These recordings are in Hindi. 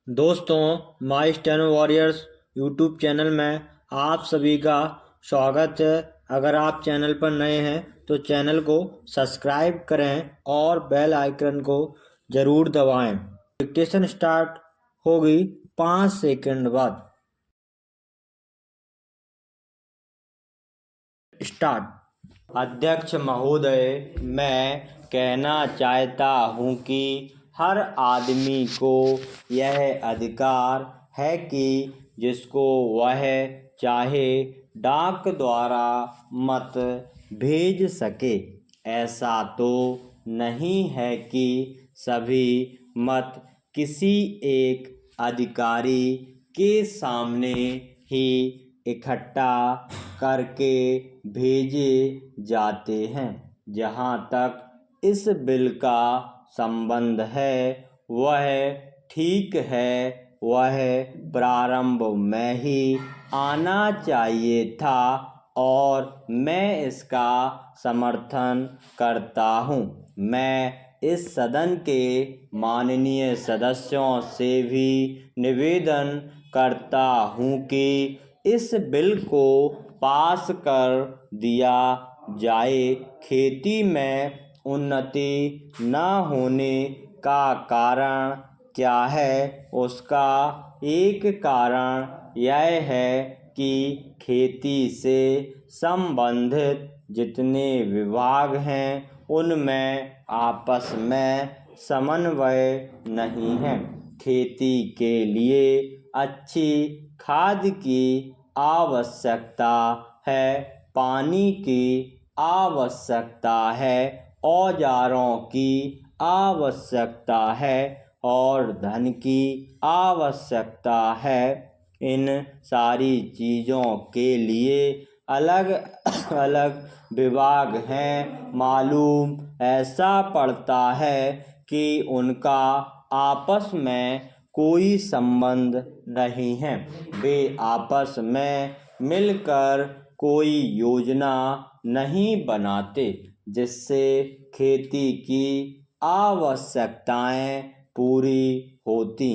दोस्तों, माई स्टेनो वॉरियर्स यूट्यूब चैनल में आप सभी का स्वागत है। अगर आप चैनल पर नए हैं तो चैनल को सब्सक्राइब करें और बेल आइकन को ज़रूर दबाएं। डिक्टेशन स्टार्ट होगी 5 सेकंड बाद। स्टार्ट। अध्यक्ष महोदय, मैं कहना चाहता हूँ कि हर आदमी को यह अधिकार है कि जिसको वह चाहे डाक द्वारा मत भेज सके। ऐसा तो नहीं है कि सभी मत किसी एक अधिकारी के सामने ही इकट्ठा करके भेजे जाते हैं। जहाँ तक इस बिल का संबंध है वह ठीक है, वह प्रारंभ में ही आना चाहिए था और मैं इसका समर्थन करता हूँ। मैं इस सदन के माननीय सदस्यों से भी निवेदन करता हूँ कि इस बिल को पास कर दिया जाए। खेती में उन्नति न होने का कारण क्या है? उसका एक कारण यह है कि खेती से संबंधित जितने विभाग हैं उनमें आपस में समन्वय नहीं है। खेती के लिए अच्छी खाद की आवश्यकता है, पानी की आवश्यकता है, औजारों की आवश्यकता है और धन की आवश्यकता है। इन सारी चीज़ों के लिए अलग अलग विभाग हैं। मालूम ऐसा पड़ता है कि उनका आपस में कोई संबंध नहीं है। वे आपस में मिलकर कोई योजना नहीं बनाते जिससे खेती की आवश्यकताएं पूरी होती।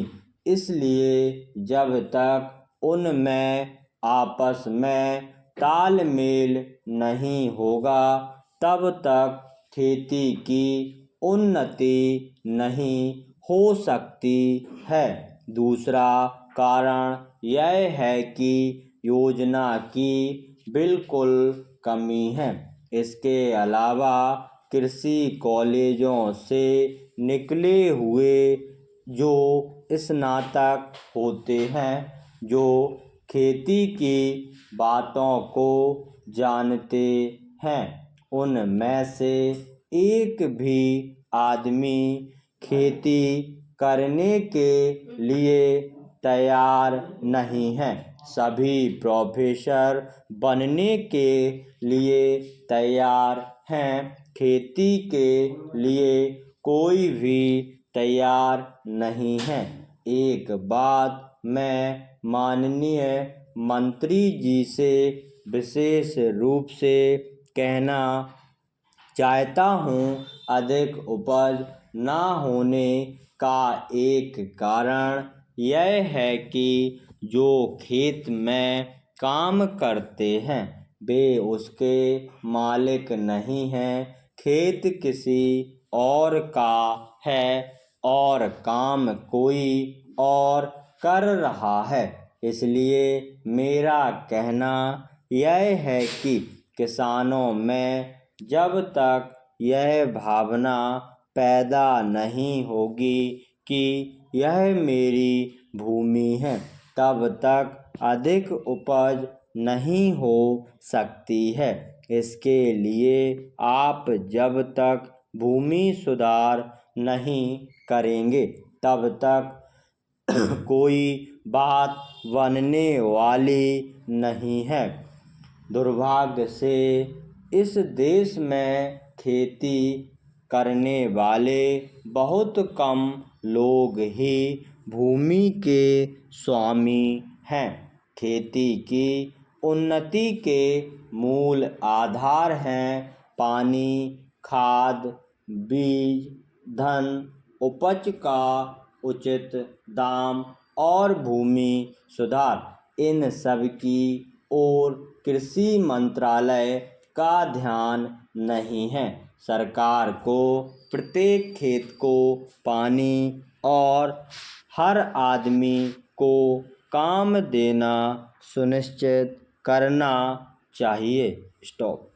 इसलिए जब तक उनमें आपस में तालमेल नहीं होगा तब तक खेती की उन्नति नहीं हो सकती है। दूसरा कारण यह है कि योजना की बिल्कुल कमी है। इसके अलावा कृषि कॉलेजों से निकले हुए जो स्नातक होते हैं, जो खेती की बातों को जानते हैं, उनमें से एक भी आदमी खेती करने के लिए तैयार नहीं है। सभी प्रोफेसर बनने के लिए तैयार हैं, खेती के लिए कोई भी तैयार नहीं है। एक बात मैं माननीय मंत्री जी से विशेष रूप से कहना चाहता हूँ, अधिक उपज न होने का एक कारण यह है कि जो खेत में काम करते हैं वे उसके मालिक नहीं हैं। खेत किसी और का है और काम कोई और कर रहा है। इसलिए मेरा कहना यह है कि किसानों में जब तक यह भावना पैदा नहीं होगी कि यह मेरी भूमि है, तब तक अधिक उपज नहीं हो सकती है। इसके लिए आप जब तक भूमि सुधार नहीं करेंगे तब तक कोई बात बनने वाली नहीं है। दुर्भाग्य से इस देश में खेती करने वाले बहुत कम लोग ही भूमि के स्वामी हैं। खेती की उन्नति के मूल आधार हैं पानी, खाद, बीज, धन, उपज का उचित दाम और भूमि सुधार, इन सब की ओर कृषि मंत्रालय का ध्यान नहीं है। सरकार को प्रत्येक खेत को पानी और हर आदमी को काम देना सुनिश्चित करना चाहिए। स्टॉप।